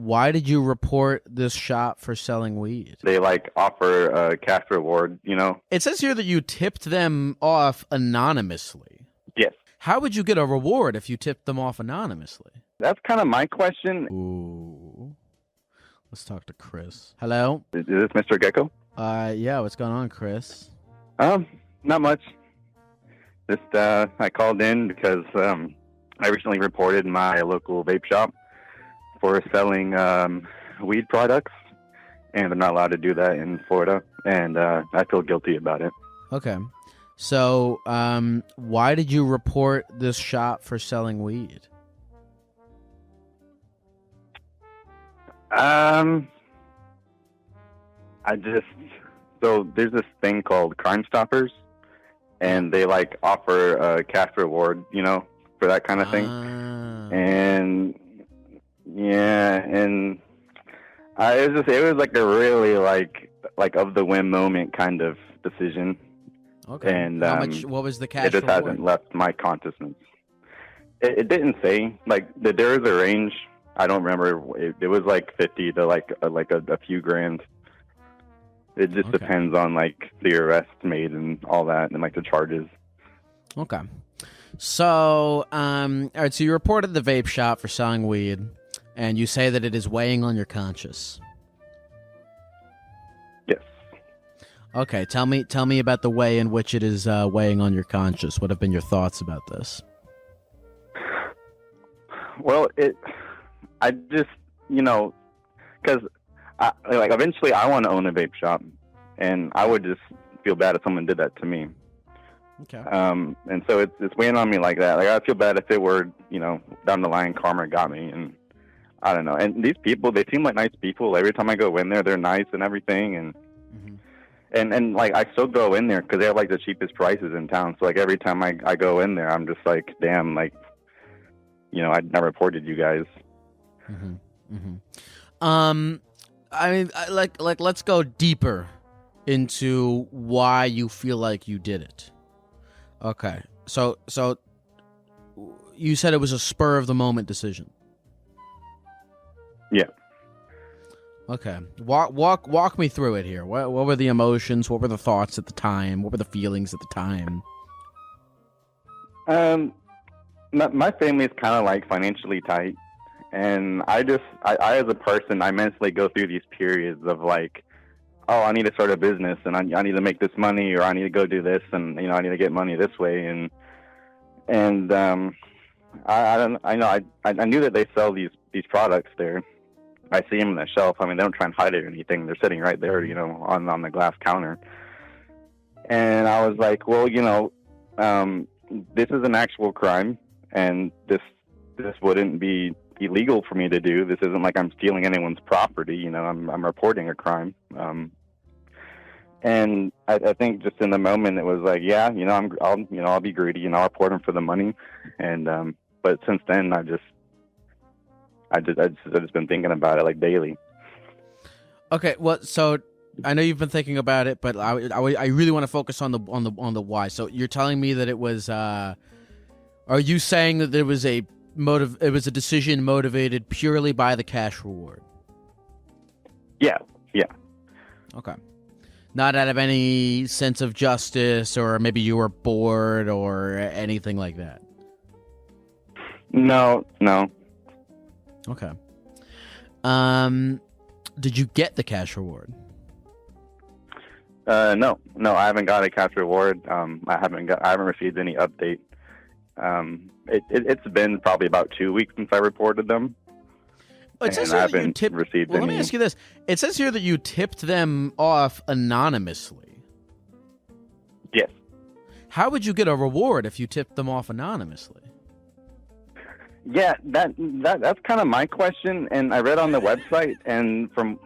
why did you report this shop for selling weed? They like offer a cash reward, you know? It says here that you tipped them off anonymously. Yes. How would you get a reward if you tipped them off anonymously? That's kind of my question. Ooh. Let's talk to Chris. Hello? Is this Mr. Gecko? Yeah, what's going on, Chris? Not much. Just, I called in because, I recently reported my local vape shop for selling, weed products, and they're not allowed to do that in Florida, and, I feel guilty about it. Okay. So, why did you report this shop for selling weed? So there's this thing called Crime Stoppers, and they like offer a cash reward, you know, for that kind of thing. And yeah, and it was like a really like of the whim moment kind of decision. Okay. And what was the cash it just reward? hasn't left my consciousness. It didn't say, like, there was a range. I don't remember. It was like 50 to like a few grand. It just depends on like the arrest made and all that, and like the charges. Okay. So, all right. So you reported the vape shop for selling weed, and you say that it is weighing on your conscience. Yes. Okay. Tell me about the way in which it is weighing on your conscience. What have been your thoughts about this? Well, I just, you know, because eventually I want to own a vape shop, and I would just feel bad if someone did that to me. Okay. And so it's weighing on me like that. Like, I'd feel bad if it were, you know, down the line karma got me, and I don't know. And these people, they seem like nice people. Every time I go in there, they're nice and everything, and and like I still go in there because they have like the cheapest prices in town. So like every time I go in there, I'm just like, damn, like, you know, I reported you guys. I mean, let's go deeper into why you feel like you did it. Okay. So you said it was a spur of the moment decision. Yeah. Okay. Walk me through it here. What were the emotions? What were the thoughts at the time? What were the feelings at the time? My family is kind of like financially tight. And I as a person, I mentally go through these periods of like, oh, I need to start a business, and I need to make this money, or I need to go do this, and you know, I need to get money this way, and I knew that they sell these products there. I see them on the shelf. I mean, they don't try and hide it or anything. They're sitting right there, you know, on the glass counter. And I was like, well, you know, this is an actual crime, and this wouldn't be illegal for me to do. This isn't like I'm stealing anyone's property. You know, I'm reporting a crime. And I think just in the moment it was like, yeah, you know, I'll be greedy and I'll report them for the money. And but since then I've just been thinking about it like daily. Okay, well, so I know you've been thinking about it, but I really want to focus on the why. So you're telling me that it was. Are you saying that there was a motive? It was a decision motivated purely by the cash reward. Yeah. Okay. Not out of any sense of justice, or maybe you were bored, or anything like that. No. Okay. Did you get the cash reward? No, I haven't got a cash reward. I haven't received any update. It's been probably about 2 weeks since I reported them. It says and I here that you haven't tipped. received Well, any. let me ask you this: it says here that you tipped them off anonymously. Yes. How would you get a reward if you tipped them off anonymously? Yeah, that's kind of my question. And I read on the website, and from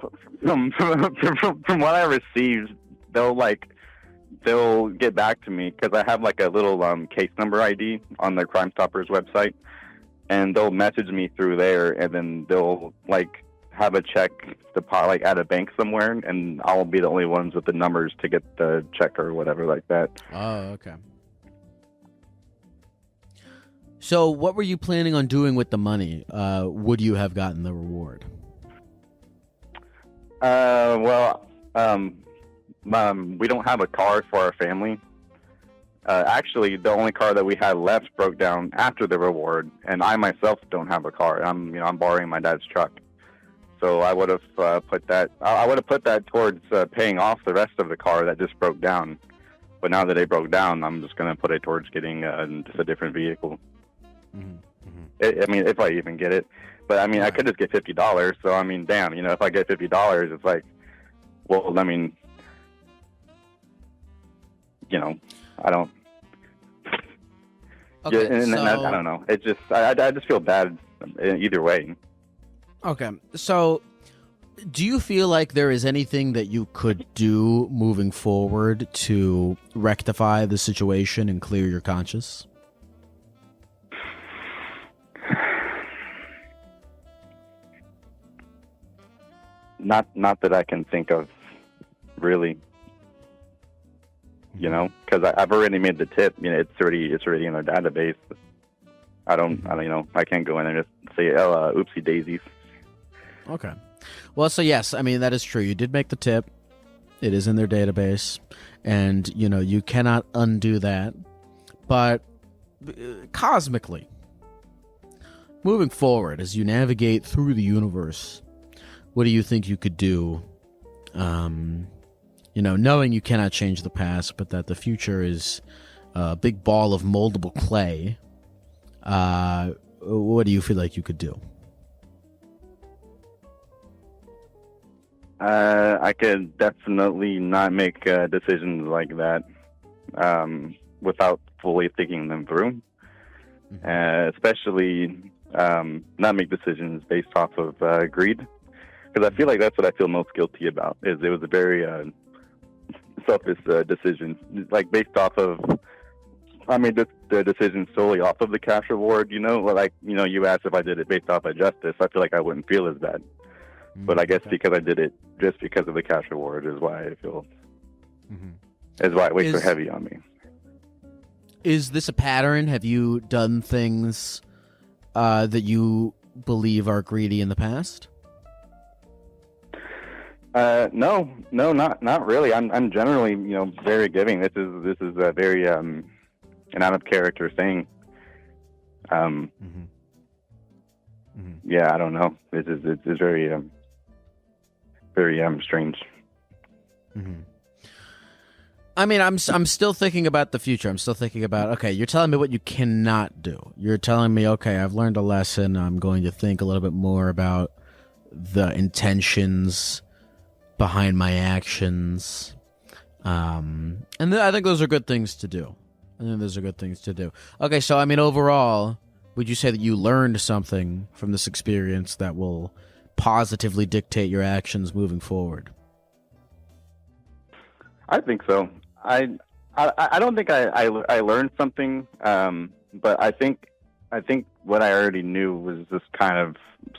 what I received, they'll get back to me because I have like a little case number ID on the Crime Stoppers website, and they'll message me through there, and then they'll like have a check deposit like at a bank somewhere, and I'll be the only ones with the numbers to get the check or whatever like that. Oh, okay. So what were you planning on doing with the money? Would you have gotten the reward? Well, we don't have a car for our family. Actually, the only car that we had left broke down after the reward, and I myself don't have a car. I'm borrowing my dad's truck. So I would have put that. I would have put that towards paying off the rest of the car that just broke down. But now that it broke down, I'm just gonna put it towards getting just a different vehicle. I mean, if I even get it. But I mean, I could just get $50. So I mean, damn, if I get $50, it's like, well, I mean, I don't. Okay, and I don't know. It just, I just feel bad either way. Okay, so do you feel like there is anything that you could do moving forward to rectify the situation and clear your conscience? Not that I can think of, really. Because I've already made the tip. It's already in our database. I can't go in and just say, oh, oopsie daisies. Okay. Well, so yes, I mean, that is true. You did make the tip. It is in their database. And, you cannot undo that. But cosmically, moving forward, as you navigate through the universe, what do you think you could do? Knowing you cannot change the past, but that the future is a big ball of moldable clay, what do you feel like you could do? I could definitely not make decisions like that without fully thinking them through. Especially not make decisions based off of greed. Because I feel like that's what I feel most guilty about. It was a very selfish decision, like based off of. I made the decision solely off of the cash reward. You asked if I did it based off of justice. I feel like I wouldn't feel as bad. But I guess because I did it just because of the cash reward is why I feel. Is why it weighs so heavy on me. Is this a pattern? Have you done things that you believe are greedy in the past? No, not really. I'm generally, very giving. This is a very an out of character thing. Yeah, I don't know. It's very very strange. I mean, I'm still thinking about the future. I'm still thinking about, okay, you're telling me what you cannot do. You're telling me, okay, I've learned a lesson. I'm going to think a little bit more about the intentions behind my actions. And I think those are good things to do. Okay, so, I mean, overall, would you say that you learned something from this experience that will positively dictate your actions moving forward? I think so. I don't think I learned something, but I think what I already knew was just kind of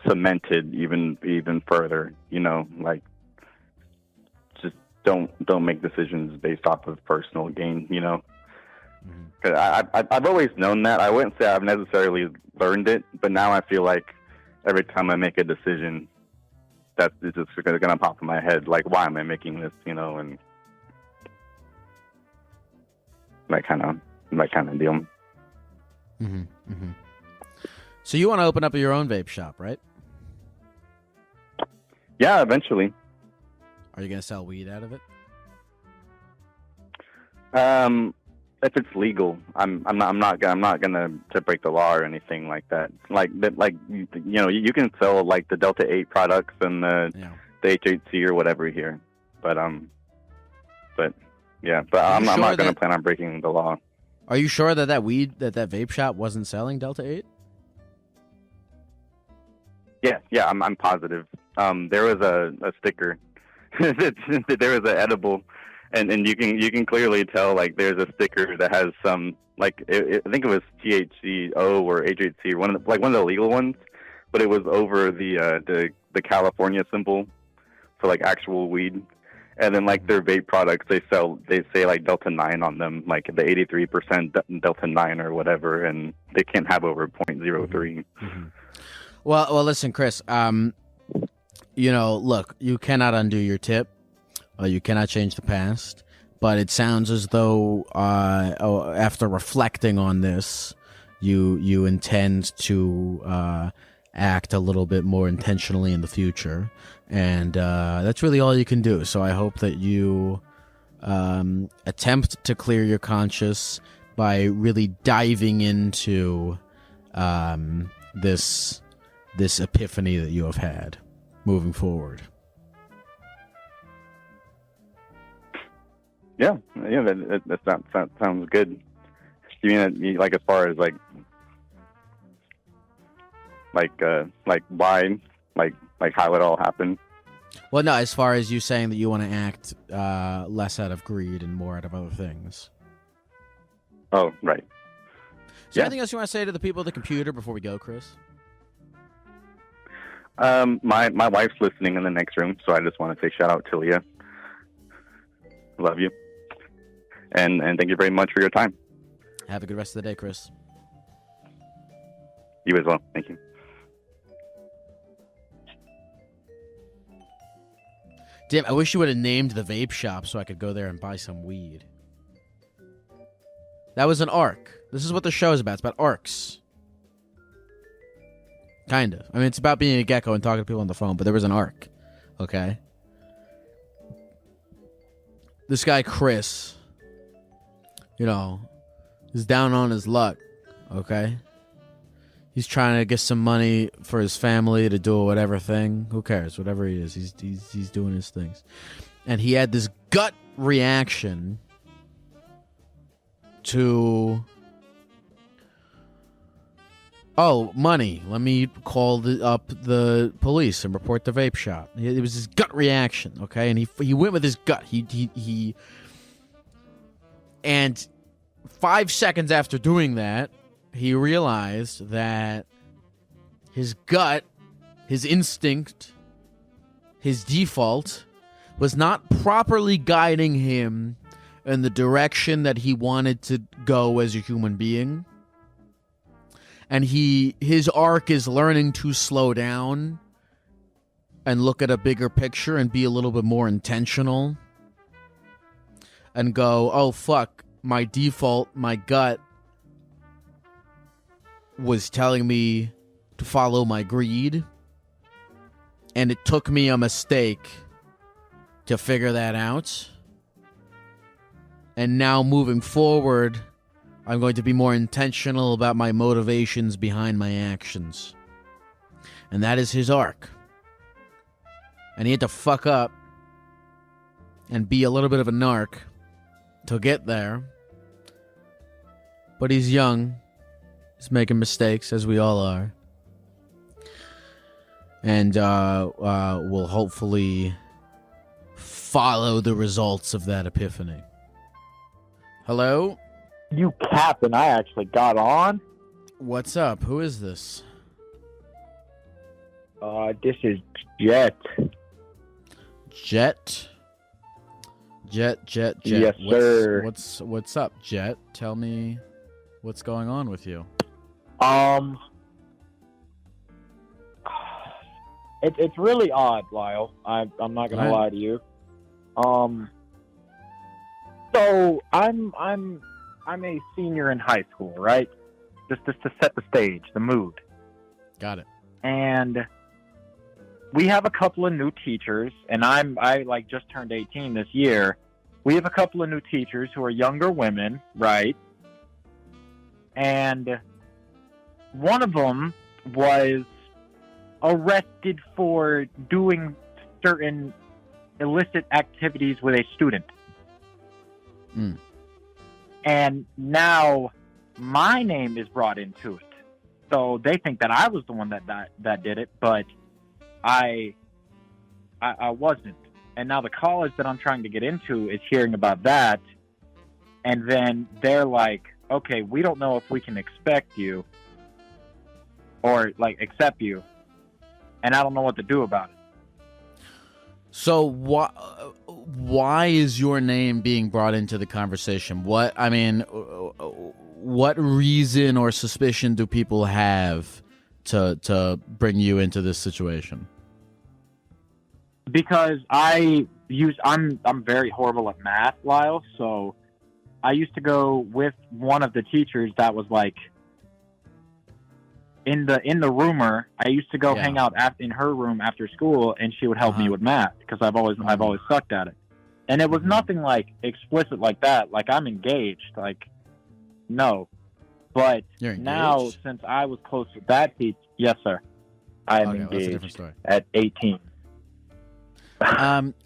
cemented even further. Like just don't make decisions based off of personal gain. Cause I've always known that. I wouldn't say I've necessarily learned it, but now I feel like every time I make a decision, that's just going to pop in my head. Like, why am I making this? And that kind of deal. So you want to open up your own vape shop, right? Yeah, eventually. Are you going to sell weed out of it? If it's legal, I'm not gonna to break the law or anything like that. You can sell like the Delta 8 products and the HHC or whatever here, but I'm not gonna plan on breaking the law. Are you sure that weed that vape shop wasn't selling Delta 8? Yeah, I'm positive. There was a sticker. There was an edible. And you can clearly tell, like, there's a sticker that has some, like, I think it was THCO or HHC, one of the legal ones, but it was over the California symbol for like actual weed. And then like their vape products, they say like Delta 9 on them, like the 83% Delta 9 or whatever, and they can't have over 0.03. Well, listen, Chris. look, you cannot undo your tip. You cannot change the past. But it sounds as though after reflecting on this, you intend to act a little bit more intentionally in the future. And that's really all you can do. So I hope that you attempt to clear your conscience by really diving into this epiphany that you have had moving forward. Yeah, that sounds good. You mean like as far as like why, like how it all happened? Well, no, as far as you saying that you want to act less out of greed and more out of other things. Oh, right. Is there anything else you want to say to the people at the computer before we go, Chris? My wife's listening in the next room, so I just want to say shout out to Leah. Love you. And thank you very much for your time. Have a good rest of the day, Chris. You as well. Thank you. Damn, I wish you would have named the vape shop so I could go there and buy some weed. That was an arc. This is what the show is about. It's about arcs. Kind of. I mean, it's about being a gecko and talking to people on the phone, but there was an arc. Okay? This guy, Chris, is down on his luck. Okay? He's trying to get some money for his family to do whatever thing. Who cares? Whatever he is, he's doing his things. And he had this gut reaction to, oh, money. Let me call up the police and report the vape shop. It was his gut reaction, okay? And he went with his gut. And 5 seconds after doing that, he realized that his gut, his instinct, his default was not properly guiding him in the direction that he wanted to go as a human being. And his arc is learning to slow down and look at a bigger picture and be a little bit more intentional. And go, oh, fuck, my default, my gut was telling me to follow my greed. And it took me a mistake to figure that out. And now moving forward, I'm going to be more intentional about my motivations behind my actions. And that is his arc. And he had to fuck up and be a little bit of a narc to get there. But he's young. He's making mistakes, as we all are. And we'll hopefully follow the results of that epiphany. Hello? You captain, I actually got on. What's up? Who is this? This is Jet. Jet? Jet. Yes, sir. What's up, Jet? Tell me what's going on with you. It's really odd, Lyle. I'm not gonna lie to you. So I'm a senior in high school, right? Just to set the stage, the mood. Got it. And we have a couple of new teachers, and I like just turned 18 this year. We have a couple of new teachers who are younger women, right? And one of them was arrested for doing certain illicit activities with a student. Mm. And now my name is brought into it. So they think that I was the one that did it, but I wasn't. And now the college that I'm trying to get into is hearing about that. And then they're like, okay, we don't know if we can expect you or like accept you. And I don't know what to do about it. So why is your name being brought into the conversation? What reason or suspicion do people have to bring you into this situation? because I'm very horrible at math, Lyle. So I used to go with one of the teachers that was like in the roomer. I used to go hang out in her room after school, and she would help me with math because I've always sucked at it. And it was nothing like explicit like that. Like I'm engaged. Like no, but now since I was close with that teacher, yes, sir, I am engaged. That's a different story. At 18.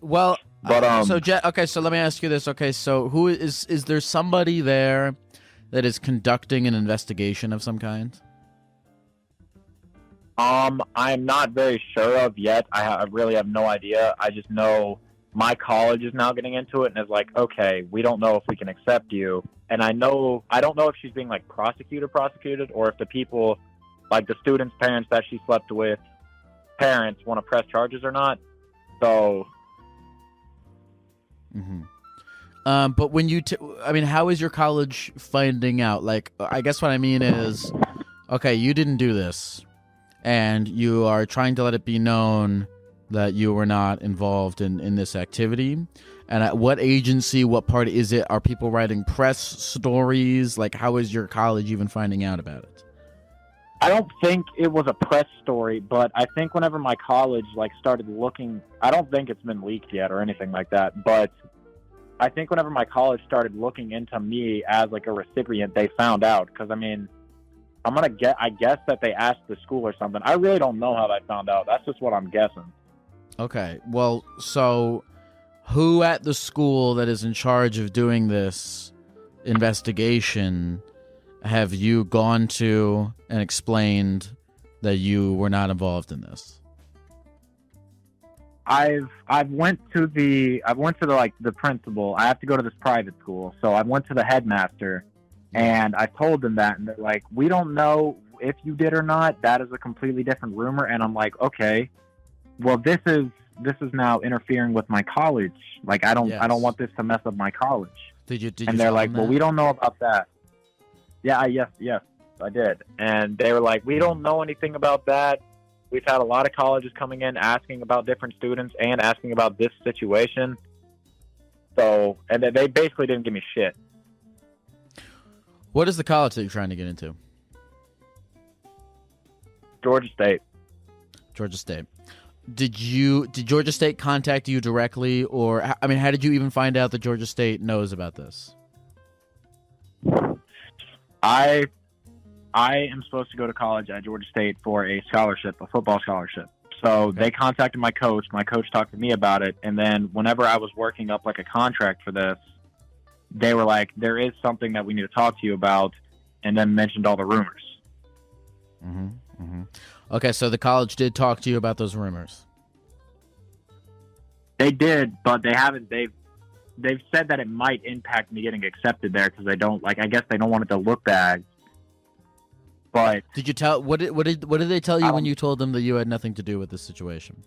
Well, so Jet. Okay, so let me ask you this. Okay, so who is there somebody there that is conducting an investigation of some kind? I'm not very sure of yet. I really have no idea. I just know my college is now getting into it and is like, okay, we don't know if we can accept you. And I don't know if she's being like prosecuted, or if the people, like the students' parents that she slept with, parents want to press charges or not. So. But when you, how is your college finding out? Like, I guess what I mean is, okay, you didn't do this, and you are trying to let it be known that you were not involved in this activity. And at what agency, what party is it? Are people writing press stories? Like, how is your college even finding out about it? I don't think it was a press story, but I think whenever my college like started looking, I don't think it's been leaked yet or anything like that, but I think whenever my college started looking into me as like a recipient, they found out. Because I guess that they asked the school or something. I really don't know how they found out. That's just what I'm guessing. Okay, well, so who at the school that is in charge of doing this investigation have you gone to and explained that you were not involved in this? I've went to the principal. I have to go to this private school, so I went to the headmaster, and I told them that, and they're like, we don't know if you did or not. That is a completely different rumor. And I'm like, okay, well, this is now interfering with my college. Like, I don't want this to mess up my college. Did you and they're like, well, we don't know about that. Yeah, yes, I did. And they were like, we don't know anything about that. We've had a lot of colleges coming in asking about different students and asking about this situation. So, and they basically didn't give me shit. What is the college that you're trying to get into? Georgia State. Georgia State. Did Georgia State contact you directly, or how did you even find out that Georgia State knows about this? I am supposed to go to college at Georgia State for a scholarship, a football scholarship. So They contacted my coach. My coach talked to me about it. And then whenever I was working up like a contract for this, they were like, there is something that we need to talk to you about, and then mentioned all the rumors. Okay, so the college did talk to you about those rumors. They did, but they haven't. They've said that it might impact me getting accepted there because I guess they don't want it to look bad. But did you tell what did they tell you when you told them that you had nothing to do with this situation?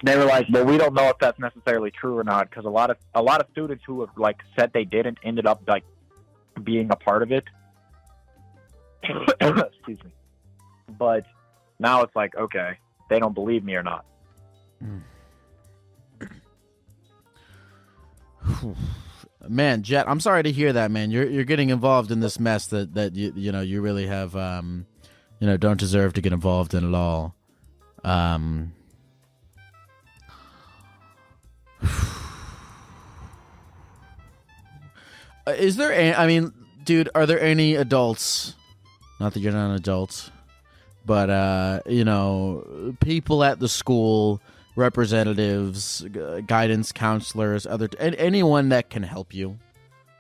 They were like, well, we don't know if that's necessarily true or not, because a lot of students who have like said they didn't ended up like being a part of it. Excuse me. But now it's like, okay, they don't believe me or not. Man, Jet, I'm sorry to hear that, man. You're getting involved in this mess that you really have don't deserve to get involved in at all. Is there dude, are there any adults, not that you're not an adult, but people at the school, representatives, guidance counselors, anyone that can help you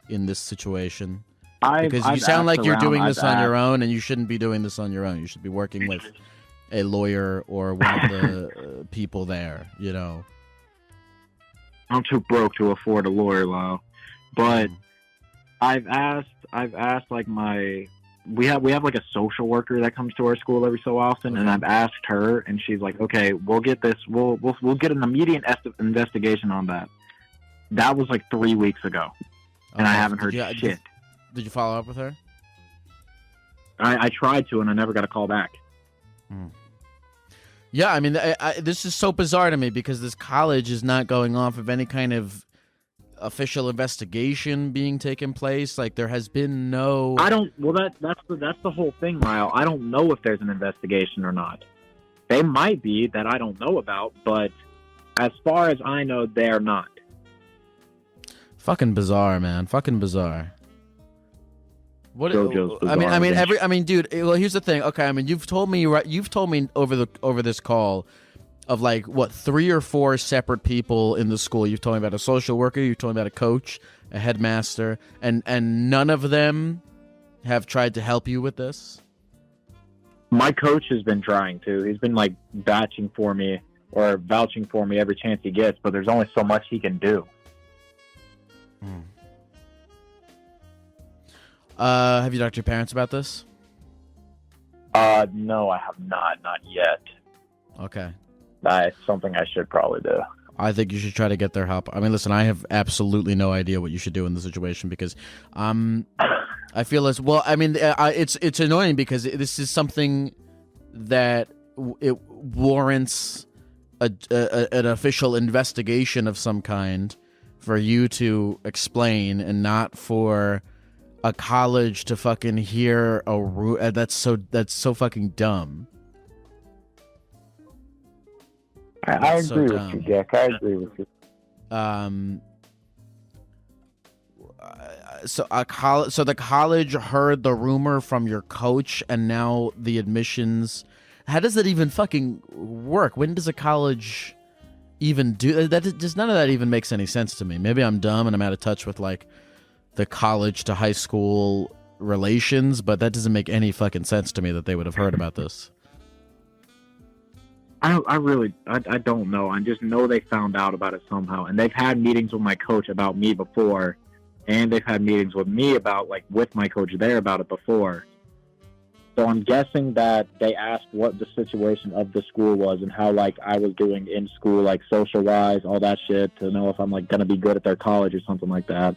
in this situation? Because you sound like you're doing this on your own, and you shouldn't be doing this on your own. You should be working with a lawyer or one of the people there, I'm too broke to afford a lawyer, Lyle. But I've asked like we have like a social worker that comes to our school every so often, and I've asked her, and she's like, okay, we'll get this, we'll get an immediate investigation on that. That was like 3 weeks ago, and I haven't heard shit. Did you follow up with her? I tried to, and I never got a call back. Yeah, I mean, this is so bizarre to me because this college is not going off of any kind of official investigation being taken place. Like, there has been no. I don't. Well, that's the whole thing, Lyle. I don't know if there's an investigation or not. They might be that I don't know about, but as far as I know, they're not. Fucking bizarre, man. Fucking bizarre. What? JoJo's bizarre, I mean, dude. Well, here's the thing. Okay, I mean, you've told me over this call of like what 3 or 4 separate people in the school. You've told me about a social worker. You've told me about a coach, a headmaster, and none of them have tried to help you with this. My coach has been trying to. He's been like vouching for me every chance he gets, but there's only so much he can do. Have you talked to your parents about this? No, I have not yet. Okay. That's something I should probably do. I think you should try to get their help. I mean, listen, I have absolutely no idea what you should do in the situation because, I feel as well. I mean, it's annoying because this is something that it warrants an official investigation of some kind for you to explain, and not for a college to fucking hear that's so fucking dumb. I That's so agree dumb. with you, Jack. I agree with you. So the college heard the rumor from your coach, and now the admissions. How does that even fucking work? When does a college even do that? Just none of that even makes any sense to me. Maybe I'm dumb and I'm out of touch with like the college to high school relations, but that doesn't make any fucking sense to me that they would have heard about this. I don't know. I just know they found out about it somehow, and they've had meetings with my coach about me before, and they've had meetings with me about with my coach there about it before. So I'm guessing that they asked what the situation of the school was and how I was doing in school, social wise, all that shit, to know if I'm gonna be good at their college or something like that.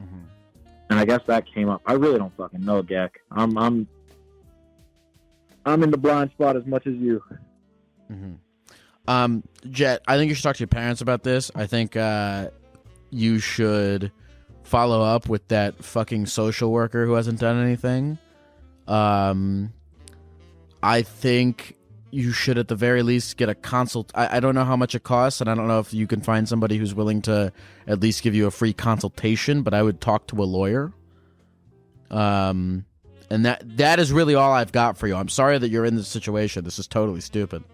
Mm-hmm. And I guess that came up. I really don't fucking know, Gek. I'm in the blind spot as much as you. Mm-hmm. Jet, I think you should talk to your parents about this. I think you should follow up with that fucking social worker who hasn't done anything. I think you should at the very least get a consult. I don't know how much it costs, and I don't know if you can find somebody who's willing to at least give you a free consultation, but I would talk to a lawyer. And that is really all I've got for you. I'm sorry that you're in this situation. This is totally stupid.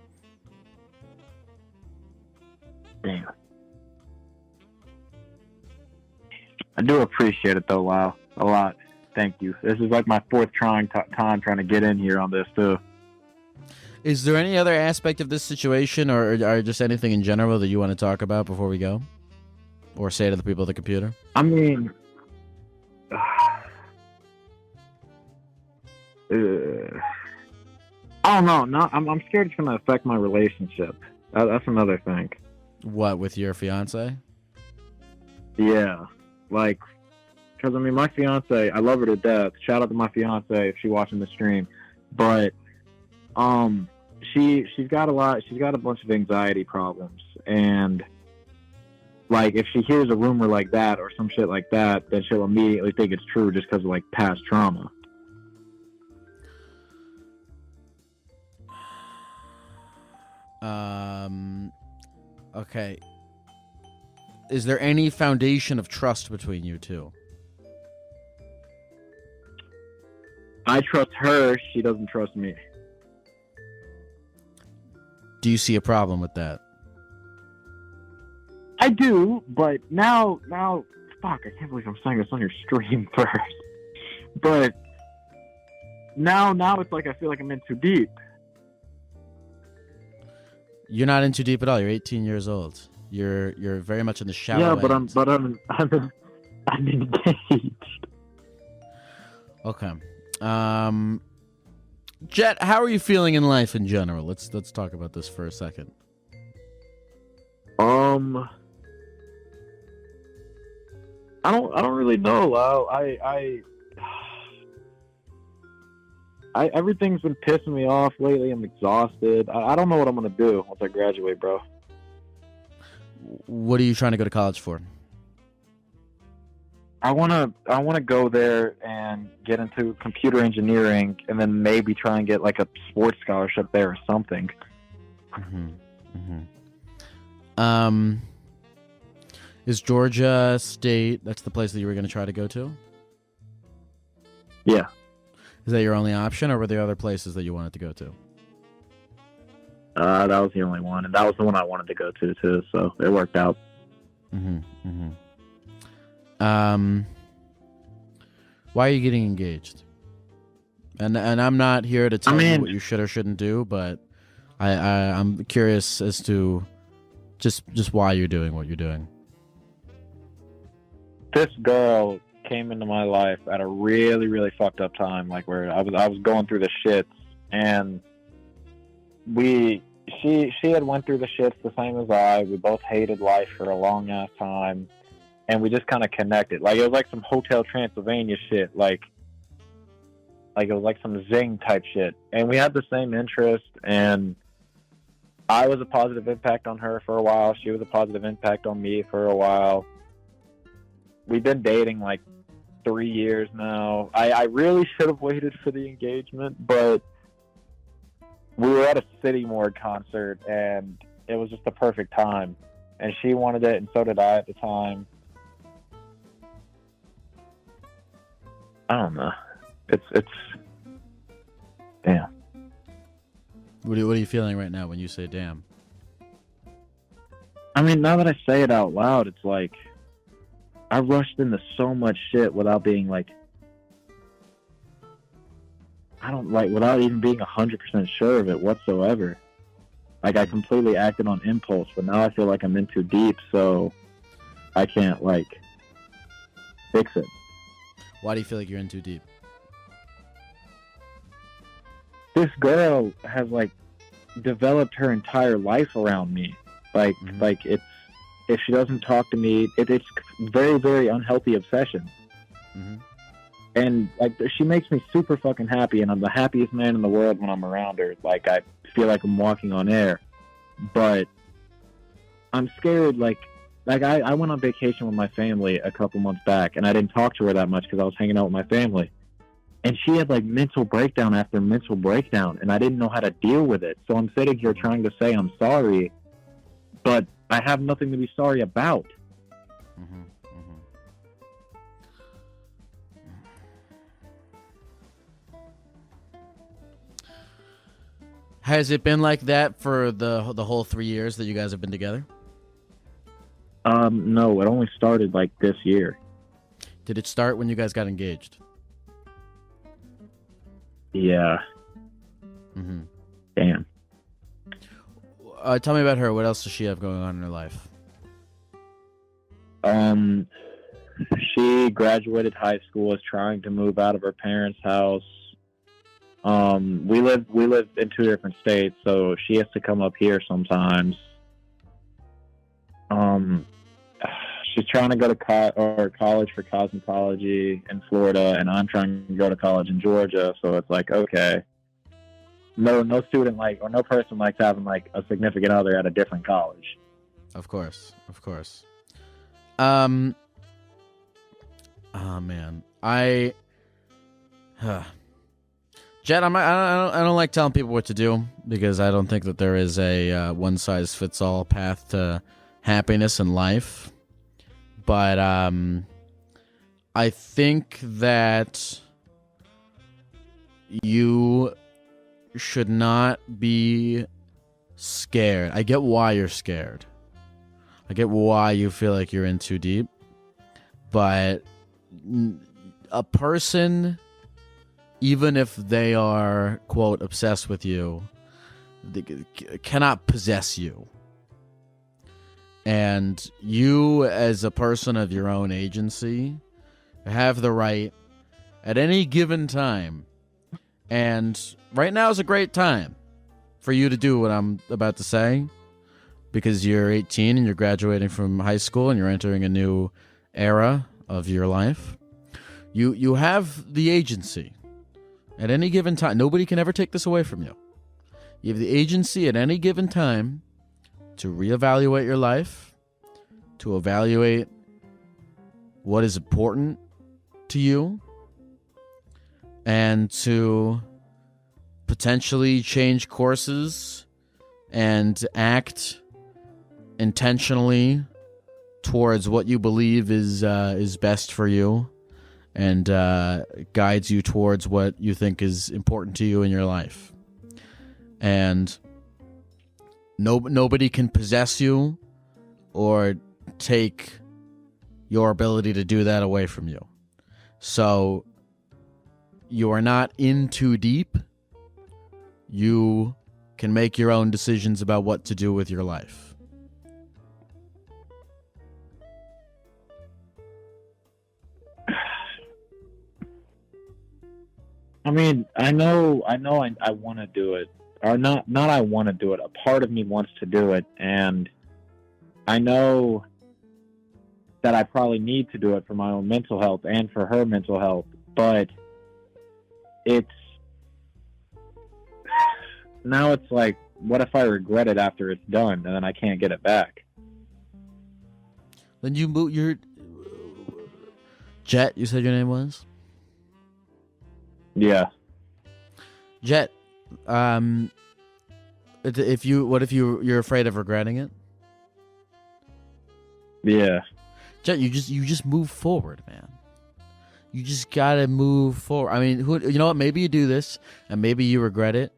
Damn. I do appreciate it though, Lyle. A lot. Thank you. This is my 4th time trying to get in here on this too. Is there any other aspect of this situation or just anything in general that you want to talk about before we go? Or say to the people at the computer? I mean, I don't know. No, I'm scared it's going to affect my relationship. That's another thing. What, with your fiance? Yeah. Because, my fiance, I love her to death. Shout out to my fiance if she's watching the stream. But, she's got a bunch of anxiety problems. And, if she hears a rumor like that or some shit like that, then she'll immediately think it's true just because of, past trauma. Okay. Is there any foundation of trust between you two? I trust her. She doesn't trust me. Do you see a problem with that? I do, but now, fuck, I can't believe I'm saying this on your stream first. But now it's I feel like I'm in too deep. You're not in too deep at all. You're 18 years old. You're very much in the shallow Yeah, but end. I'm engaged. Okay. Jet, how are you feeling in life in general? Let's talk about this for a second. I don't really know. everything's been pissing me off lately. I'm exhausted. I don't know what I'm gonna do once I graduate, bro. What are you trying to go to college for? I wanna go there and get into computer engineering, and then maybe try and get like a sports scholarship there or something. Is Georgia State? That's the place that you were going to try to go to? Yeah. Is that your only option, or were there other places that you wanted to go to? That was the only one, and that was the one I wanted to go to too. So it worked out. Why are you getting engaged? And I'm not here to tell you what you should or shouldn't do, but I'm curious as to just why you're doing what you're doing. This girl came into my life at a really, really fucked up time, like where I was going through the shits, and she had went through the shits the same as I. We both hated life for a long ass time, and we just kind of connected. Like it was like some Hotel Transylvania shit, like it was like some Zing type shit, and we had the same interest. And I was a positive impact on her for a while. She was a positive impact on me for a while. We've been dating like 3 years now. I really should have waited for the engagement, but we were at a City Morgue concert, and it was just the perfect time. And she wanted it, and so did I at the time. I don't know. It's damn. What are you feeling right now when you say damn? I mean, now that I say it out loud, it's like I rushed into so much shit without being like, without even being 100% sure of it whatsoever. Like I completely acted on impulse, but now I feel like I'm in too deep, so I can't like fix it. Why do you feel like you're in too deep? This girl has like developed her entire life around me. Like it's, if she doesn't talk to me, it's very, very unhealthy obsession. And like she makes me super fucking happy, and I'm the happiest man in the world when I'm around her. Like I feel like I'm walking on air, but I'm scared. Like I went on vacation with my family a couple months back, and I didn't talk to her that much because I was hanging out with my family. And she had like mental breakdown after mental breakdown, and I didn't know how to deal with it. So I'm sitting here trying to say I'm sorry, but I have nothing to be sorry about. Has it been like that for the whole 3 years that you guys have been together? No, it only started like this year. Did it start when you guys got engaged? Yeah. Damn. Tell me about her. What else does she have going on in her life? She graduated high school, is trying to move out of her parents' house. We live in 2 different states, so she has to come up here sometimes. She's trying to go to college for cosmetology in Florida, and I'm trying to go to college in Georgia. So it's like, okay, no student or no person likes having like a significant other at a different college. Of course. Oh man, Jet, I don't like telling people what to do, because I don't think that there is a one size fits all path to happiness in life. But I think that you should not be scared. I get why you're scared. I get why you feel like you're in too deep. But a person, even if they are, quote, obsessed with you, they cannot possess you. And you, as a person of your own agency, have the right at any given time. And right now is a great time for you to do what I'm about to say, because you're 18 and you're graduating from high school and you're entering a new era of your life. You have the agency. At any given time, nobody can ever take this away from you. You have the agency at any given time to reevaluate your life, to evaluate what is important to you, and to potentially change courses and act intentionally towards what you believe is best for you, and guides you towards what you think is important to you in your life. And nobody can possess you or take your ability to do that away from you. So you are not in too deep. You can make your own decisions about what to do with your life. I mean, I know I want to do it. Or not I want to do it. A part of me wants to do it. And I know that I probably need to do it for my own mental health and for her mental health. But now it's like, what if I regret it after it's done and then I can't get it back? Then you move your... Jet, you said your name was? Yeah. Jet, what if you're afraid of regretting it? Yeah. Jet, you just move forward, man. You just gotta move forward. I mean, you know what? Maybe you do this, and maybe you regret it,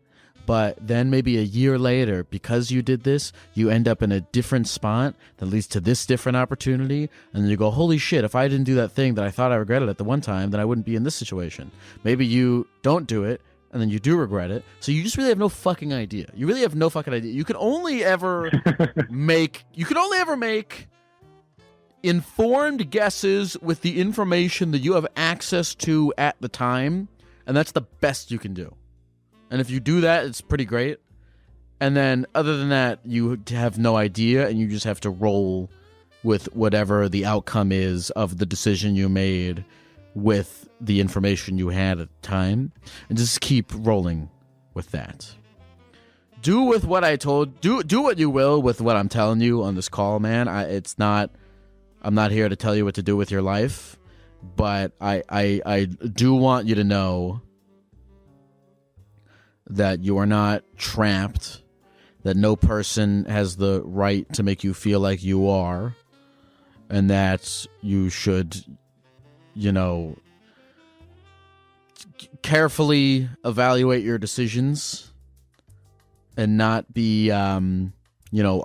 but then maybe a year later, because you did this, you end up in a different spot that leads to this different opportunity, and then you go, holy shit, if I didn't do that thing that I thought I regretted at the one time, then I wouldn't be in this situation. Maybe you don't do it, and then you do regret it, so you just really have no fucking idea. You really have no fucking idea. You can only ever make informed guesses with the information that you have access to at the time, and that's the best you can do. And if you do that, it's pretty great. And then other than that, you have no idea, and you just have to roll with whatever the outcome is of the decision you made with the information you had at the time, and just keep rolling with that. Do with what I told. Do what you will with what I'm telling you on this call, man. I'm not here to tell you what to do with your life, but I do want you to know that you are not trapped, that no person has the right to make you feel like you are, and that you should, carefully evaluate your decisions and not be, a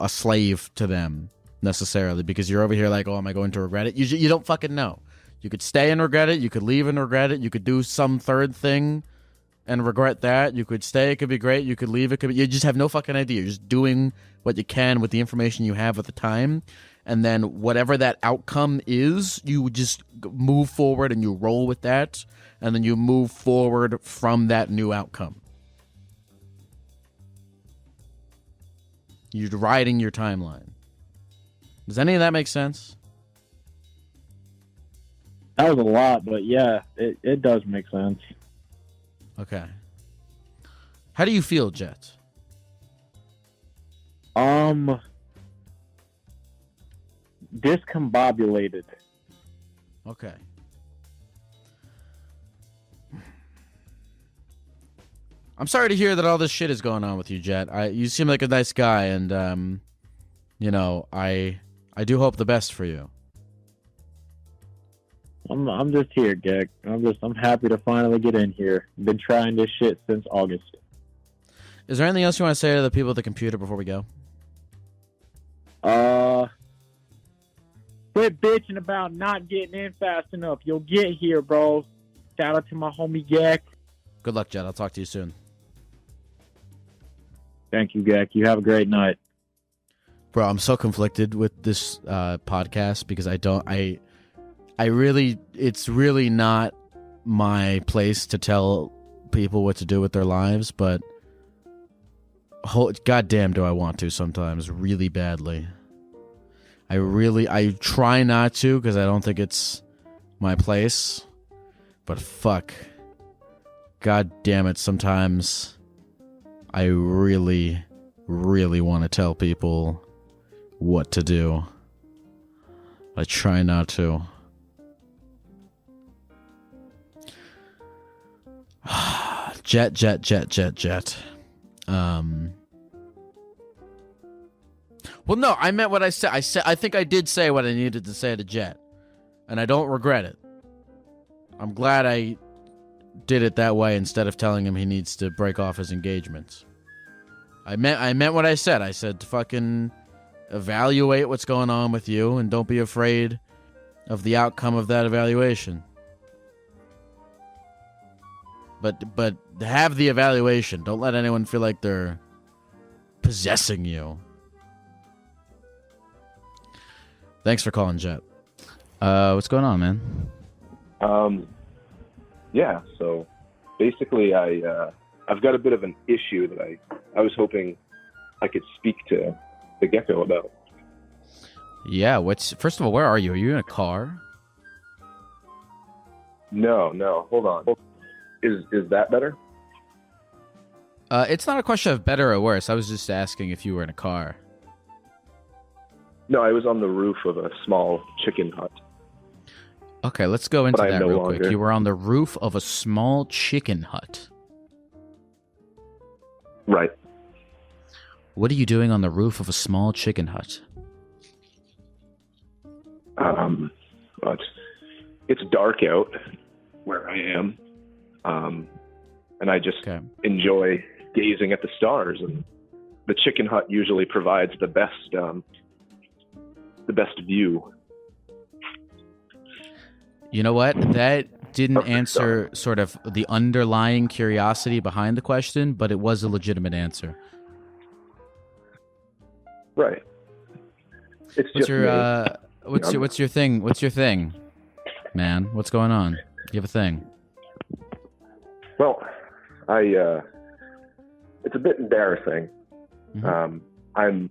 slave to them necessarily, because you're over here like, oh, am I going to regret it? You don't fucking know. You could stay and regret it. You could leave and regret it. You could do some third thing and regret that. You could stay, it could be great. You could leave, it could be... You just have no fucking idea. You're just doing what you can with the information you have at the time, and then whatever that outcome is, you just move forward and you roll with that, and then you move forward from that new outcome. You're riding your timeline. Does any of that make sense? That was a lot, but yeah, it does make sense. Okay. How do you feel, Jet? Discombobulated. Okay. I'm sorry to hear that all this shit is going on with you, Jet. You seem like a nice guy, and I do hope the best for you. I'm just here, Gek. I'm happy to finally get in here. Been trying this shit since August. Is there anything else you want to say to the people at the computer before we go? Quit bitching about not getting in fast enough. You'll get here, bro. Shout out to my homie Gek. Good luck, Jet. I'll talk to you soon. Thank you, Gek. You have a great night. Bro, I'm so conflicted with this podcast because it's really not my place to tell people what to do with their lives, but goddamn do I want to sometimes really badly. I try not to because I don't think it's my place, but fuck. God damn it, sometimes I really, really want to tell people what to do. I try not to. Jet. Well, no, I meant what I said. I think I did say what I needed to say to Jet, and I don't regret it. I'm glad I did it that way instead of telling him he needs to break off his engagements. I meant what I said. I said to fucking evaluate what's going on with you and don't be afraid of the outcome of that evaluation. But have the evaluation. Don't let anyone feel like they're possessing you. Thanks for calling, Jet. What's going on, man? Yeah, so basically I've got a bit of an issue that I was hoping I could speak to the Gecko about. Yeah, first of all, where are you? Are you in a car? No, hold on. Is that better? It's not a question of better or worse. I was just asking if you were in a car. No, I was on the roof of a small chicken hut. Okay, let's go into that real quick. Longer. You were on the roof of a small chicken hut. Right. What are you doing on the roof of a small chicken hut? But it's dark out where I am, and I just enjoy gazing at the stars. And the chicken hut usually provides the best view. You know what? That didn't answer sort of the underlying curiosity behind the question, but it was a legitimate answer. Right. It's what's just your me. What's your thing? What's your thing, man? What's going on? You have a thing? Well, it's a bit embarrassing. Mm-hmm. I'm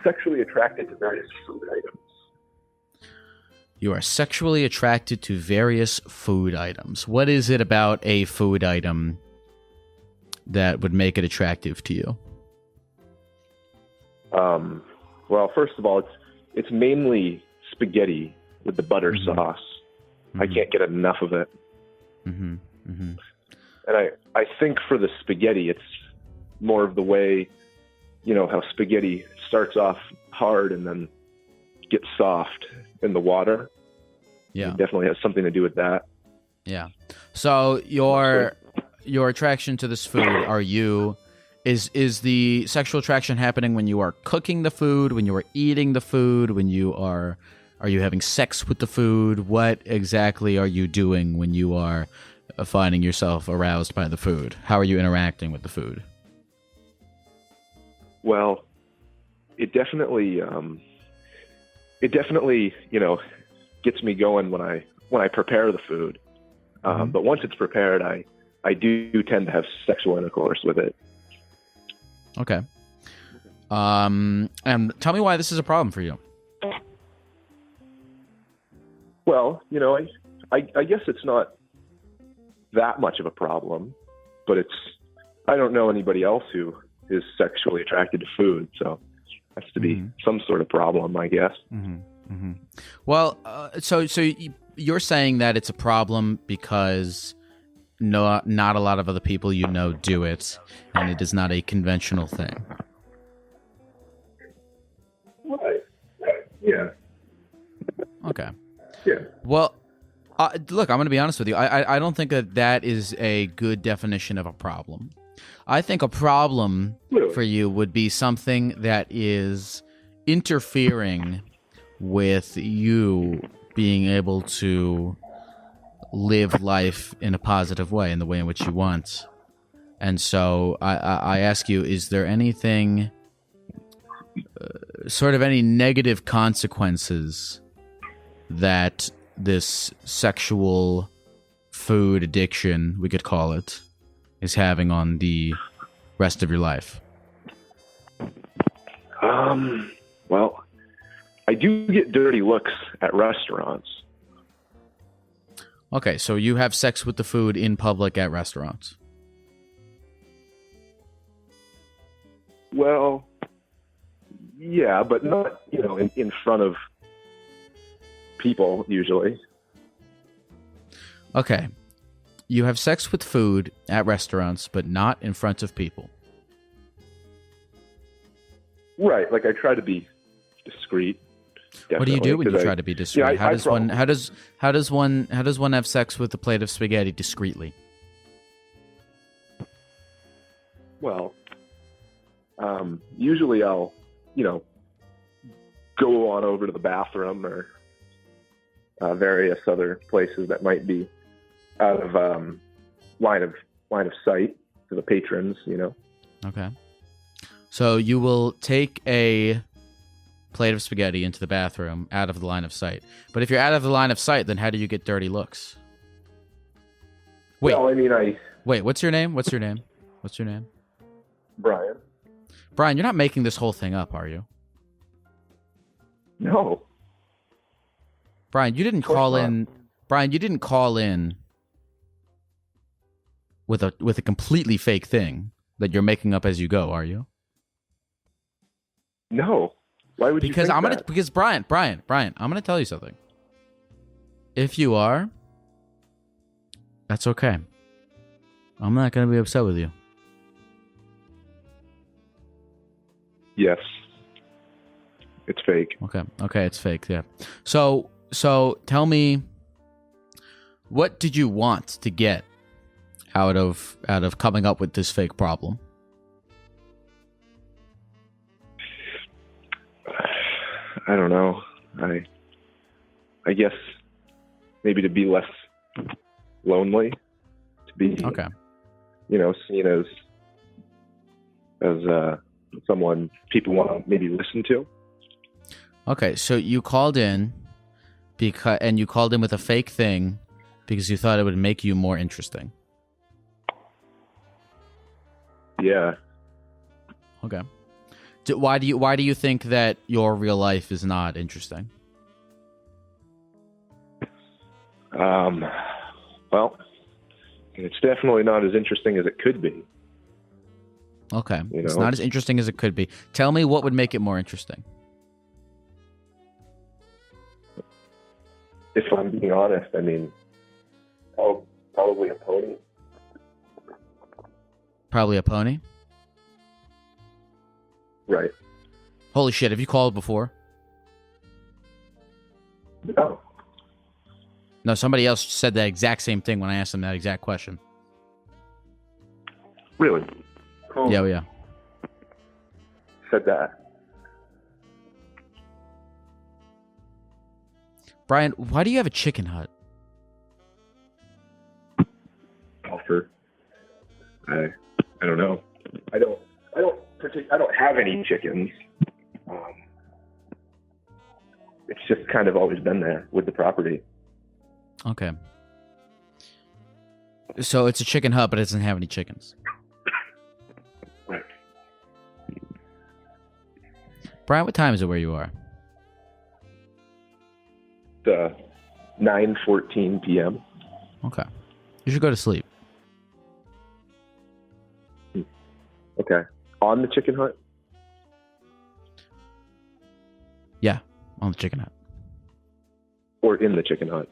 sexually attracted to various food items. You are sexually attracted to various food items. What is it about a food item that would make it attractive to you? Well, first of all, it's mainly spaghetti with the butter sauce. Mm-hmm. I can't get enough of it. Mm-hmm. Mm-hmm. And I think for the spaghetti, it's more of the way, how spaghetti starts off hard and then gets soft in the water. Yeah. It definitely has something to do with that. Yeah. So your attraction to this food, is the sexual attraction happening when you are cooking the food, when you are eating the food, when you are you having sex with the food? What exactly are you doing when you are finding yourself aroused by the food? How are you interacting with the food? Well, it definitely gets me going when I prepare the food. But once it's prepared, I do tend to have sexual intercourse with it. Okay. And tell me why this is a problem for you. Well, I guess it's not that much of a problem, but I don't know anybody else who is sexually attracted to food, so it has to be some sort of problem, I guess. Mm-hmm. Mm-hmm. Well, so you're saying that it's a problem because not a lot of other people do it, and it is not a conventional thing. Right. Yeah. Okay. Yeah. Well, look, I'm going to be honest with you. I don't think that is a good definition of a problem. I think a problem for you would be something that is interfering with you being able to live life in a positive way, in the way in which you want. And so I ask you, is there anything, sort of any negative consequences that this sexual food addiction, we could call it, is having on the rest of your life? Well, I do get dirty looks at restaurants. Okay, so you have sex with the food in public at restaurants. Well, yeah, but not, in front of people usually. Okay. You have sex with food at restaurants, but not in front of people. Right, like I try to be discreet. What do you do when you try to be discreet? Yeah, how does one have sex with a plate of spaghetti discreetly? Well, usually I'll, go on over to the bathroom or various other places that might be out of line of sight to the patrons. Okay. So you will take a plate of spaghetti into the bathroom out of the line of sight. But if you're out of the line of sight, then how do you get dirty looks? Wait. Well, Wait, what's your name? Brian. Brian, you're not making this whole thing up, are you? No. Brian, you didn't call in. Brian, you didn't call in with a completely fake thing that you're making up as you go, are you? No. Why would you think that? Because Brian, I'm gonna tell you something. If you are, that's okay. I'm not gonna be upset with you. Yes. It's fake. Okay, it's fake, yeah. So tell me, what did you want to get out of coming up with this fake problem? I don't know. I guess maybe to be less lonely, to be seen as someone people want to maybe listen to. Okay, so you called in you called in with a fake thing because you thought it would make you more interesting. Yeah. Okay. Why do you think that your real life is not interesting? Well, it's definitely not as interesting as it could be. Okay. It's not as interesting as it could be. Tell me what would make it more interesting. If I'm being honest, probably a pony. Probably a pony? Right. Holy shit, have you called before? No. No, somebody else said that exact same thing when I asked them that exact question. Really? Cool. Yeah. Said that. Brian, why do you have a chicken hut? Offer. I don't know. I don't have any chickens. It's just kind of always been there with the property. Okay. So it's a chicken hut, but it doesn't have any chickens. Right. Brian, what time is it where you are? It's 9:14 p.m. Okay. You should go to sleep. Okay. On the chicken hut? Yeah, on the chicken hut. Or in the chicken hut?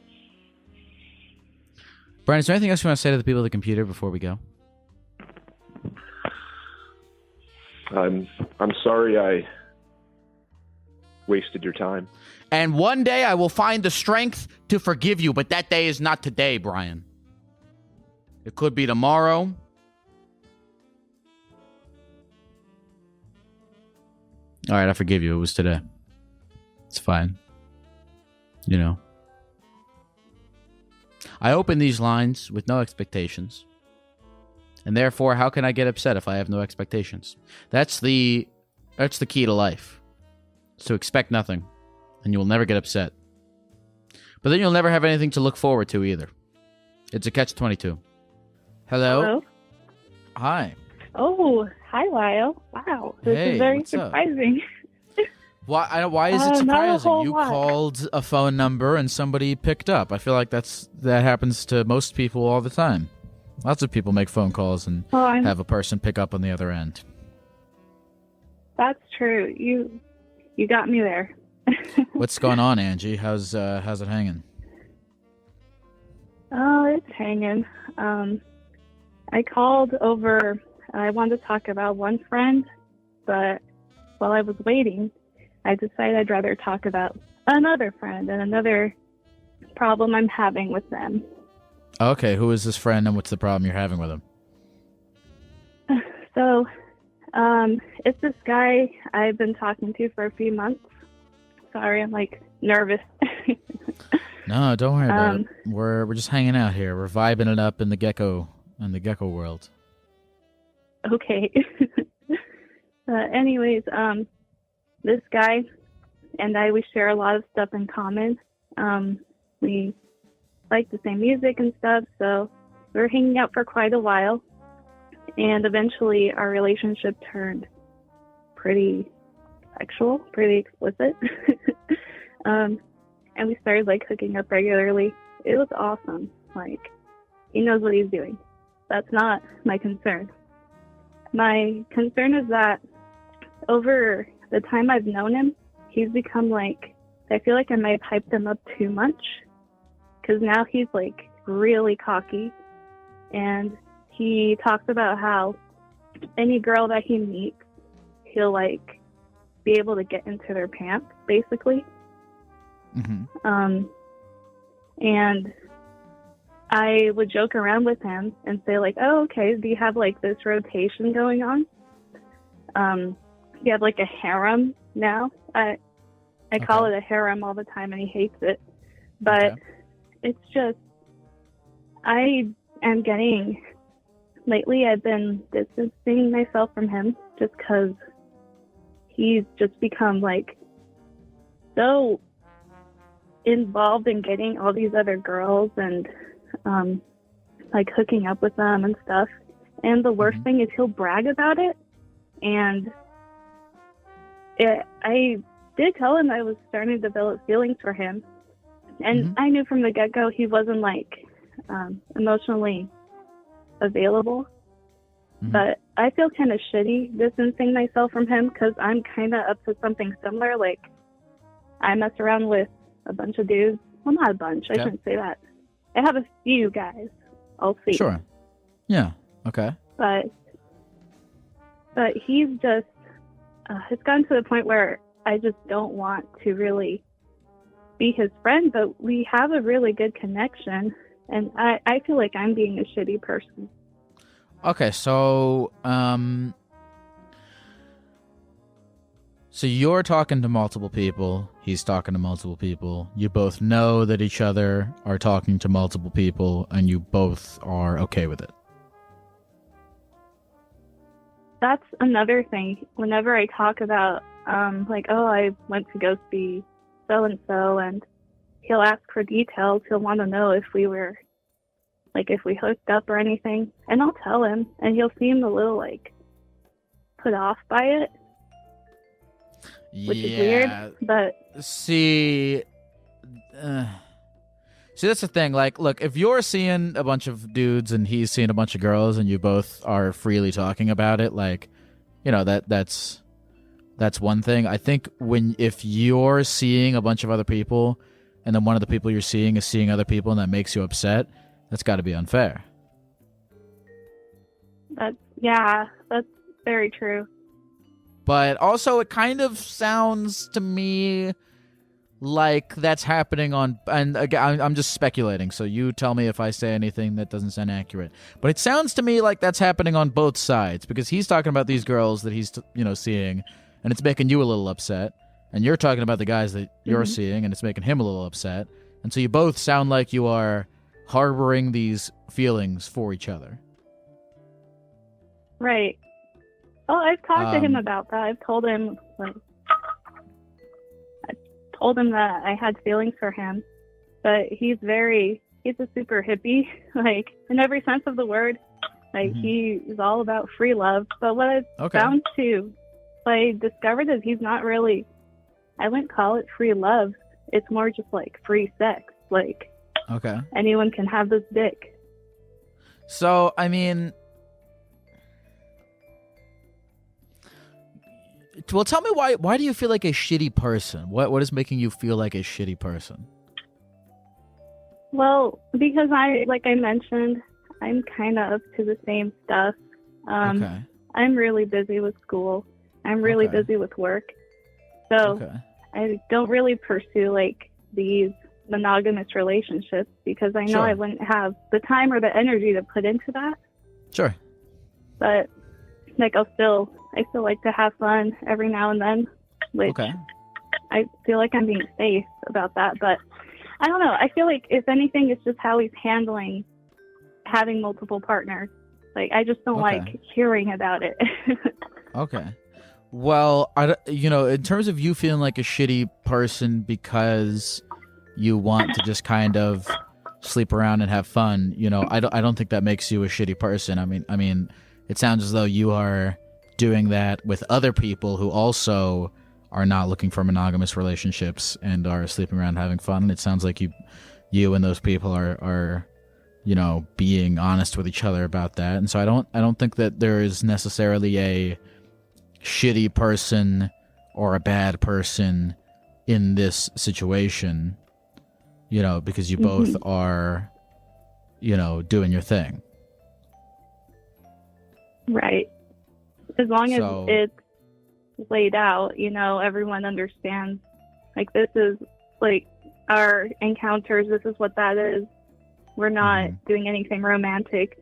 Brian, is there anything else you want to say to the people at the computer before we go? I'm sorry I wasted your time. And one day I will find the strength to forgive you, but that day is not today, Brian. It could be tomorrow. All right, I forgive you. It was today. It's fine. I open these lines with no expectations. And therefore, how can I get upset if I have no expectations? That's the key to life. So expect nothing, and you will never get upset. But then you'll never have anything to look forward to either. It's a catch-22. Hello? Hello? Hi. Oh, hi, Lyle. Wow, this Hey, is very what's up? surprising. Why is it Not a surprising? whole You lot. called a phone number and somebody picked up. I feel like that happens to most people all the time. Lots of people make phone calls and Well, have a person pick up on the other end. that's true. You got me there. What's going on, Angie? How's it hanging? Oh, it's hanging. I called over. I wanted to talk about one friend, but while I was waiting, I decided I'd rather talk about another friend and another problem I'm having with them. Okay, who is this friend and what's the problem you're having with him? So, it's this guy I've been talking to for a few months. Sorry, I'm like nervous. No, don't worry about it. We're just hanging out here. We're vibing it up in the Gecko world. Okay. Anyways, this guy and I, we share a lot of stuff in common. We like the same music and stuff, so we were hanging out for quite a while. And eventually our relationship turned pretty sexual, pretty explicit. And we started like hooking up regularly. It was awesome. Like, he knows what he's doing. That's not my concern. My concern is that over the time I've known him, he's become like, I feel like I might have hyped him up too much. Because now he's like really cocky. And he talks about how any girl that he meets, he'll like be able to get into their pants, basically. Mm-hmm. And I would joke around with him and say like, oh, okay, do you have like this rotation going on? You have like a harem now. I call it a harem all the time and he hates it. But it's just, I am getting, lately I've been distancing myself from him just because he's just become like so involved in getting all these other girls and like hooking up with them and stuff. And the worst thing is he'll brag about it. And I did tell him I was starting to develop feelings for him. And I knew from the get-go he wasn't like emotionally available. But I feel kind of shitty distancing myself from him because I'm kind of up to something similar. Like, I mess around with a bunch of dudes. Well, not a bunch. I shouldn't say that. I have a few guys. I'll see. Sure. Yeah. Okay. But he's just, it's gotten to the point where I just don't want to really be his friend, but we have a really good connection. And I feel like I'm being a shitty person. Okay, so so you're talking to multiple people, he's talking to multiple people. You both know that each other are talking to multiple people, and you both are okay with it. That's another thing. Whenever I talk about, like, oh, I went to go see so-and-so, and he'll ask for details. He'll want to know if we were, like, if we hooked up or anything. And I'll tell him, and he'll seem a little, like, put off by it. Which is weird, but... See, that's the thing. Like, look, if you're seeing a bunch of dudes and he's seeing a bunch of girls and you both are freely talking about it, like, you know, that's one thing. I think if you're seeing a bunch of other people and then one of the people you're seeing is seeing other people and that makes you upset, that's got to be unfair. That's very true. But also, it kind of sounds to me like that's happening on, and again, I'm just speculating, so you tell me if I say anything that doesn't sound accurate. But it sounds to me like that's happening on both sides, because he's talking about these girls that he's, seeing, and it's making you a little upset, and you're talking about the guys that you're seeing, and it's making him a little upset, and so you both sound like you are harboring these feelings for each other. Right. Oh, I've talked to him about that. I've told him, like, that I had feelings for him, but he's a super hippie, like, in every sense of the word. Like, he is all about free love. But what I've found too, what I discovered is he's not really I wouldn't call it free love. It's more just like free sex. Like, Okay. anyone can have this dick. So, I mean, well, tell me why do you feel like a shitty person? What is making you feel like a shitty person? Well, because like I mentioned, I'm kind of up to the same stuff. Okay. I'm really busy with school. I'm really Okay. busy with work. So Okay. I don't really pursue like these monogamous relationships because I know Sure. I wouldn't have the time or the energy to put into that. Sure. But like I still like to have fun every now and then, which Okay. I feel like I'm being safe about that. But I don't know. I feel like if anything, it's just how he's handling having multiple partners. Like I just don't Okay. like hearing about it. Okay. Well, in terms of you feeling like a shitty person because you want to just kind of sleep around and have fun, I don't think that makes you a shitty person. I mean, it sounds as though you are doing that with other people who also are not looking for monogamous relationships and are sleeping around having fun. And it sounds like you and those people are being honest with each other about that. And so I don't think that there is necessarily a shitty person or a bad person in this situation, because you both are, doing your thing. Right. As long as So- it's laid out, everyone understands. Like, this is, like, our encounters. This is what that is. We're not doing anything romantic.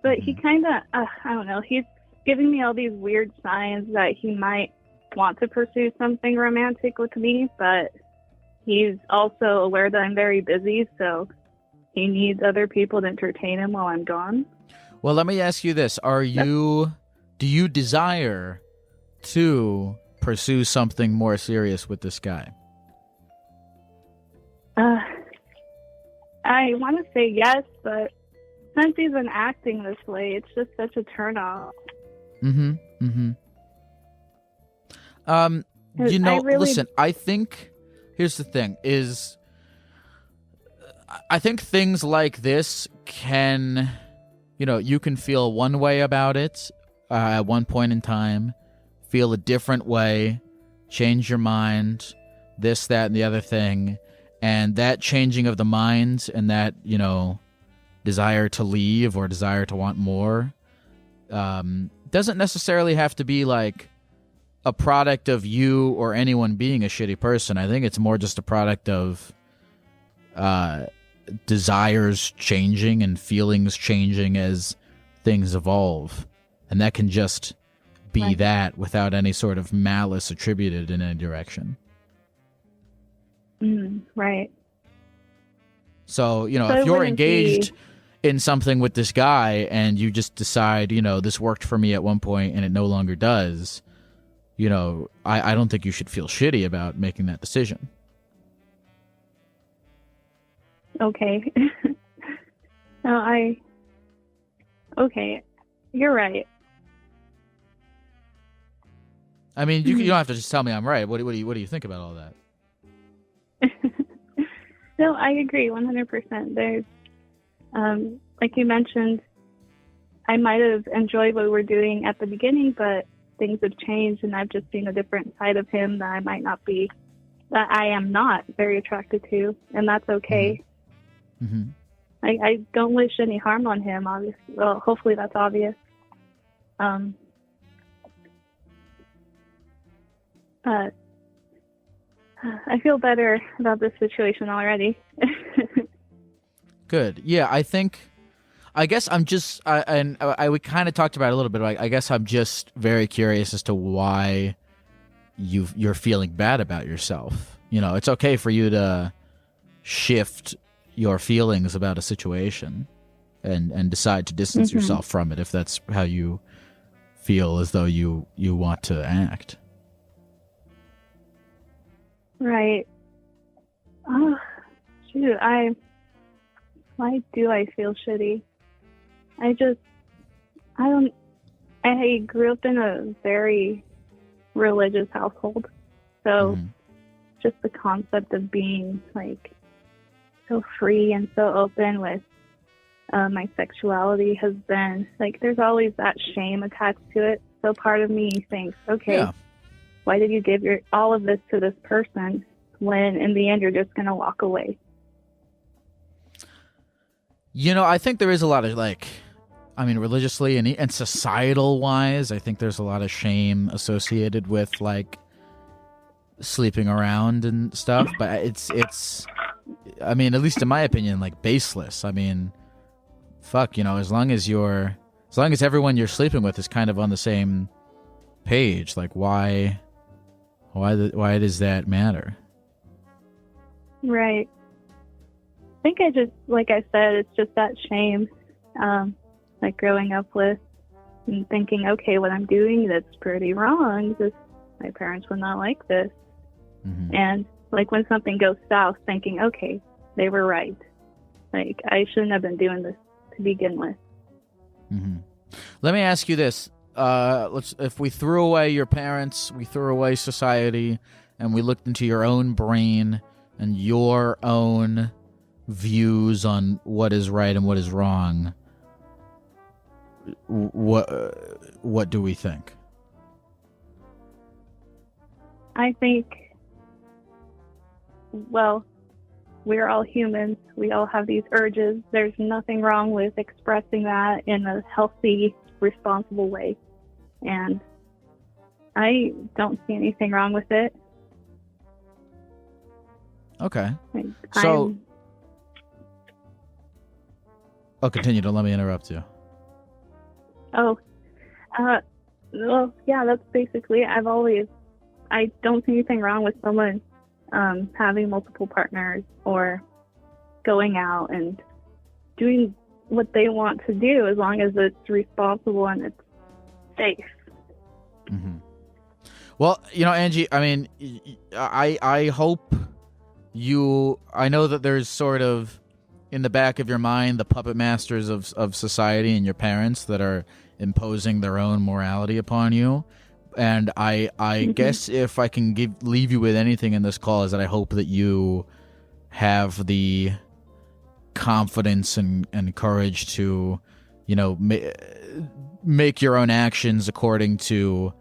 But he kind of, I don't know, he's giving me all these weird signs that he might want to pursue something romantic with me, but he's also aware that I'm very busy, so he needs other people to entertain him while I'm gone. Well, let me ask you this. Do you desire to pursue something more serious with this guy? I want to say yes, but since he's been acting this way, it's just such a turnoff. Listen, I think here's the thing is I think things like this can, you can feel one way about it at one point in time, feel a different way, change your mind, this, that, and the other thing. And that changing of the mind and that, desire to leave or desire to want more doesn't necessarily have to be like a product of you or anyone being a shitty person. I think it's more just a product of desires changing and feelings changing as things evolve. And that can just be Right. that without any sort of malice attributed in any direction. Right. So, So if it you're wouldn't engaged in something with this guy and you just decide, this worked for me at one point and it no longer does, I don't think you should feel shitty about making that decision. Okay. Okay. You're right. I mean, you don't have to just tell me I'm right. What do you think about all that? No, I agree 100%. There's, like you mentioned, I might have enjoyed what we were doing at the beginning, but things have changed, and I've just seen a different side of him that I am not very attracted to, and that's okay. Mm-hmm. I don't wish any harm on him, obviously. Well, hopefully that's obvious. But I feel better about this situation already. Good. Yeah, I guess I'm just, we kind of talked about it a little bit. I guess I'm just very curious as to why you're feeling bad about yourself. It's okay for you to shift your feelings about a situation and decide to distance yourself from it if that's how you feel as though you want to act. Right. Oh, shoot. Why do I feel shitty? I grew up in a very religious household. So just the concept of being like so free and so open with my sexuality has been like, there's always that shame attached to it. So part of me thinks, okay, why did you give all of this to this person when in the end you're just going to walk away? You know, I think there is a lot of religiously and societal wise, I think there's a lot of shame associated with like sleeping around and stuff, but it's I mean, at least in my opinion, like baseless. I mean, fuck, you know, as long as everyone you're sleeping with is kind of on the same page, like why does that matter? Right. I think I just, like I said, it's just that shame, like growing up with and thinking, okay, what I'm doing, that's pretty wrong. My parents would not like this. Mm-hmm. And like when something goes south, thinking, okay, they were right. Like I shouldn't have been doing this to begin with. Mm-hmm. Let me ask you this. If we threw away your parents, we threw away society, and we looked into your own brain and your own views on what is right and what is wrong, what do we think? I think, well, we're all humans. We all have these urges. There's nothing wrong with expressing that in a healthy, responsible way. And I don't see anything wrong with it. Okay. So... Oh, continue. Don't let me interrupt you. Well, yeah, that's basically it. I don't see anything wrong with someone having multiple partners or going out and doing what they want to do as long as it's responsible and it's safe. Mm-hmm. Well, you know, Angie, I mean, I hope I know that there's sort of in the back of your mind the puppet masters of society and your parents that are imposing their own morality upon you. And I mm-hmm. guess if I can leave you with anything in this call is that I hope that you have the confidence and courage to, you know, make your own actions according to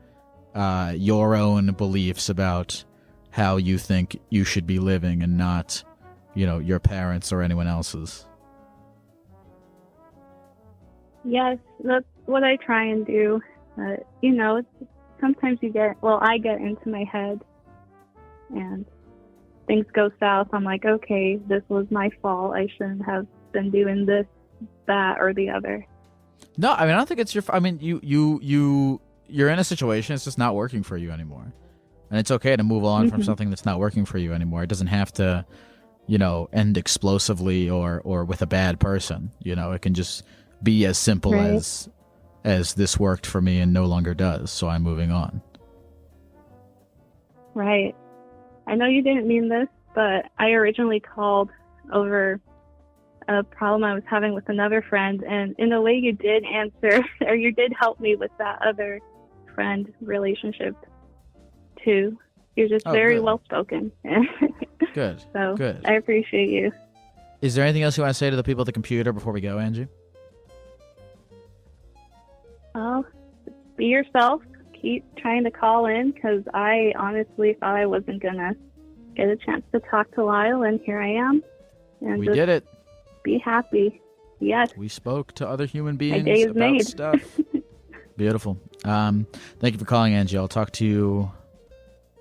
your own beliefs about how you think you should be living and not, you know, your parents or anyone else's. Yes, that's what I try and do. You know, sometimes I get into my head and things go south. I'm like, okay, this was my fault. I shouldn't have been doing this, that, or the other. No, I mean, I don't think it's your. I mean, you're in a situation. It's just not working for you anymore, and it's okay to move on mm-hmm. from something that's not working for you anymore. It doesn't have to, you know, end explosively or with a bad person. You know, it can just be as simple right. as this worked for me and no longer does, so I'm moving on. Right. I know you didn't mean this, but I originally called over a problem I was having with another friend, and in a way you did answer, or you did help me with that other friend relationship too. You're just very well-spoken. Good. So good. I appreciate you. Is there anything else you want to say to the people at the computer before we go, Angie? Well, be yourself. Keep trying to call in, because I honestly thought I wasn't going to get a chance to talk to Lyle, and here I am. And we did it. Be happy. Yes. We spoke to other human beings day is about made. Stuff. Beautiful. Thank you for calling, Angie. I'll talk to you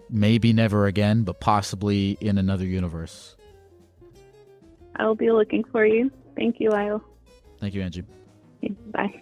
maybe never again, but possibly in another universe. I'll be looking for you. Thank you, Lyle. Thank you, Angie. Bye.